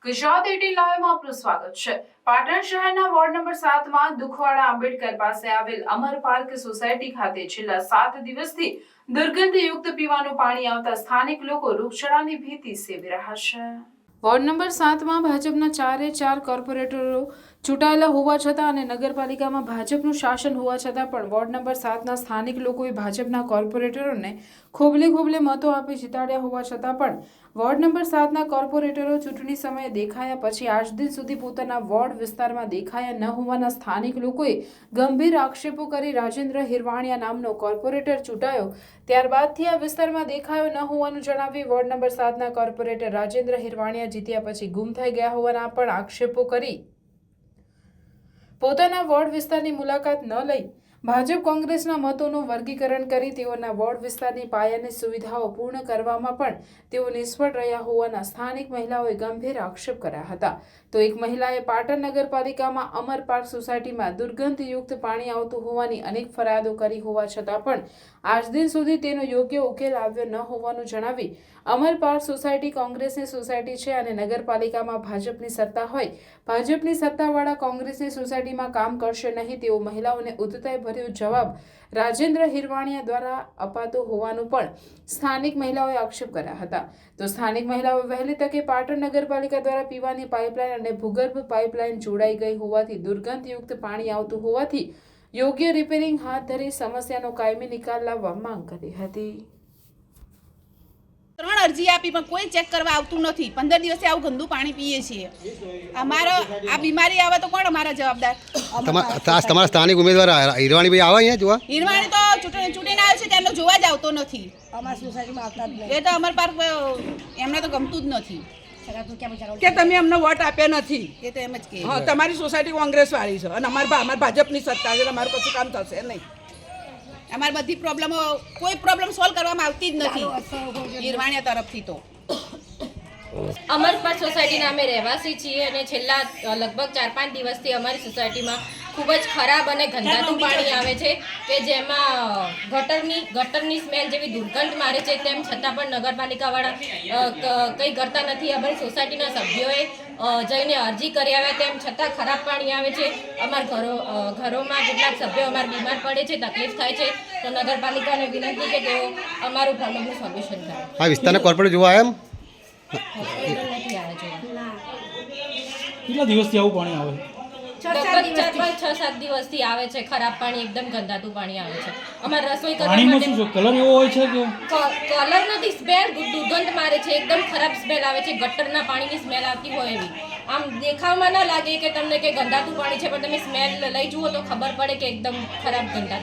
ગુજરાત 18 લાઈવમાં આપનું સ્વાગત છે। પાટણ શહેરના વોર્ડ નંબર 7 માં દુખવાડા આંબેડકર પાસે આવેલ અમર પાર્ક સોસાયટી ખાતે છેલ્લા 7 દિવસથી દુર્ગંધયુક્ત પીવાનું પાણી આવતા સ્થાનિક લોકો રોગચાળાની ભીતિ સેવી રહ્યા છે। વોર્ડ નંબર 7 માં ભાજપના 4 કોર્પોરેટરો ચૂંટાયેલા હોવા છતાં અને નગરપાલિકામાં ભાજપનું શાસન હોવા છતાં પણ વોર્ડ નંબર 7ના સ્થાનિક લોકોએ ભાજપના કોર્પોરેટરોને ખોબલે મતો આપી જીતાડ્યા હોવા છતાં પણ વોર્ડ નંબર 7ના કોર્પોરેટરો ચૂંટણી સમયે દેખાયા પછી આજ દિન સુધી પોતાના વોર્ડ વિસ્તારમાં દેખાયા ન હોવાના સ્થાનિક લોકોએ ગંભીર આક્ષેપો કરી રાજેન્દ્ર હિરવાણિયા નામનો કોર્પોરેટર ચૂંટાયો ત્યારબાદથી આ વિસ્તારમાં દેખાયો ન હોવાનું જણાવી ward number 7ના corporator Rajendra Hirvaniya જીત્યા પછી ગુમ થઈ ગયા હોવાના પણ આક્ષેપો કરી પોતાના વોર્ડ વિસ્તારની મુલાકાત ન લઈ ભાજપ કોંગ્રેસના મતોનું વર્ગીકરણ કરી તેઓના વોર્ડ વિસ્તારની પાયાની સુવિધાઓ પૂર્ણ કરવામાં પણ તેઓ નિષ્ફળ રહ્યા હોવાના સ્થાનિક મહિલાઓએ ગંભીર આક્ષેપ કર્યા હતા। તો એક મહિલાએ પાટણ નગરપાલિકામાં અમર પાર્ક સોસાયટીમાં દુર્ગંધયુક્ત પાણી આવતું હોવાની અનેક ફરિયાદો કરી હોવા છતાં પણ આજ દિન સુધી તેનો યોગ્ય ઉકેલ આવ્યો ન હોવાનું જણાવી અમર પાર્ક સોસાયટી કોંગ્રેસની સોસાયટી છે અને નગરપાલિકામાં ભાજપની સત્તા હોય ભાજપની સત્તાવાળા કોંગ્રેસની સોસાયટીમાં કામ કરશે નહીં તેવો મહિલાઓને ઉદ્ધતાઈભર્યો જવાબ રાજેન્દ્ર હિરવાણિયા દ્વારા અપાતો હોવાનું પણ સ્થાનિક મહિલાઓએ આક્ષેપ કર્યા હતા। તો સ્થાનિક મહિલાઓ વહેલી તકે પાટણ નગરપાલિકા દ્વારા પીવાની પાઇપલાઇન અને ભૂગર્ભ પાઇપલાઇન જોડાઈ ગઈ હોવાથી દુર્ગંધયુક્ત પાણી આવતું હોવાથી યોગ્ય રિપેરિંગ હાથ ધરી સમસ્યાનો કાયમી નિકાલ લાવવા માંગ કરી હતી। 3 અરજી આપી પણ કોઈ ચેક કરવા આવતું નથી। 15 દિવસે આવું ગંદુ પાણી પીએ છીએ। અમારો આ બીમારી આવે તો કોણ અમારા જવાબદાર? તમારા સ્થાનિક ઉમેદવાર હિરવાણીભાઈ આવે અહીંયા જોવા? હિરવાણી તો ચૂંટીને આવે છે ત્યારે જોવા જ આવતો નથી। અમારી સોસાયટીમાં આવતા જ નહીં। એ તો અમર પાર્ક એમને તો ગમતું જ નથી કે તમે અમને વોટ આપ્યા નથી। એ તો એમ જ કહે હા, તમારી સોસાયટી કોંગ્રેસ વાળી છે અને અમારી ભાજપની સત્તા છે, અમારું કશું કામ થશે નહીં। અમારી બધી પ્રોબ્લેમો કોઈ પ્રોબ્લેમ સોલ્વ કરવામાં આવતી જ નથી હિરવાણિયા તરફથી। તો અમર પાર્ક સોસાયટીના અમે રહેવાસી છીએ અને છેલ્લા લગભગ 4-5 દિવસથી અમારી સોસાયટીમાં ખૂબ જ ખરાબ અને ગંદાતું પાણી આવે છે કે જેમાં ગટરની સ્મેલ જેવી દુર્ગંધ મારે છે। તેમ છતાં પણ નગરપાલિકાવાળા કંઈ કરતા નથી। અમારી સોસાયટીના સભ્યોએ જઈને અરજી કરી આવ્યા તેમ છતાં ખરાબ પાણી આવે છે। અમારા ઘરોમાં કેટલાક સભ્યો અમારે બીમાર પડે છે, તકલીફ થાય છે, તો નગરપાલિકાને વિનંતી કે તેઓ અમારું પ્રોબ્લેમનું સોલ્યુશન કરે। આ વિસ્તારના કોર્પોરેટર જોવા આવ્યા નથી આવ્યા જોવા। કેટલા દિવસથી આવું પાણી આવે? 6-7 દિવસથી આવે છે ખરાબ પાણી, એકદમ ગંદાતું પાણી આવે છે। અમારે રસોઈ કરવા પાણીમાં શું છે? કલર એવો હોય છે કે કલર નથી, સ્મેલ દુર્ગંધ મારે છે, એકદમ ખરાબ સ્મેલ આવે છે, ગટરના પાણીની સ્મેલ આવતી હોય એવી। આમ દેખાવમાં ના લાગે કે તમને કે ગંદાતું પાણી છે, પણ તમે સ્મેલ લઈ જુઓ તો ખબર પડે કે એકદમ ખરાબ ગંદાતું